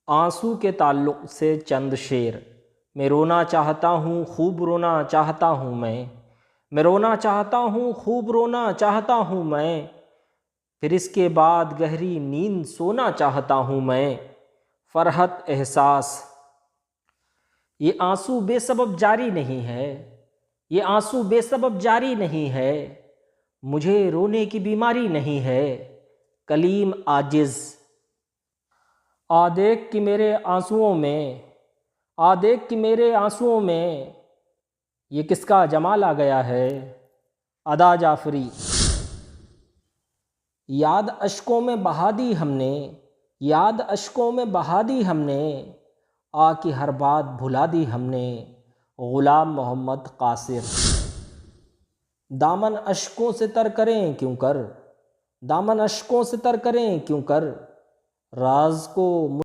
آنسو کے تعلق سے چند شعر۔ میں رونا چاہتا ہوں، خوب رونا چاہتا ہوں میں رونا چاہتا ہوں، خوب رونا چاہتا ہوں میں، پھر اس کے بعد گہری نیند سونا چاہتا ہوں میں۔ فرحت احساس۔ یہ آنسو بے سبب جاری نہیں ہے، یہ آنسو بے سبب جاری نہیں ہے، مجھے رونے کی بیماری نہیں ہے۔ کلیم عاجز۔ آ دیکھ کہ میرے آنسوؤں میں، آ دیکھ کہ میرے آنسوؤں میں، یہ کس کا جمال آ گیا ہے۔ ادا جعفری۔ یاد اشکوں میں بہا دی ہم نے، یاد اشکوں میں بہا دی ہم نے، آ کی ہر بات بھلا دی ہم نے۔ غلام محمد قاصر۔ دامن اشکوں سے تر کریں کیوں کر، دامن اشکوں سے تر کریں کیوں کر، راز کو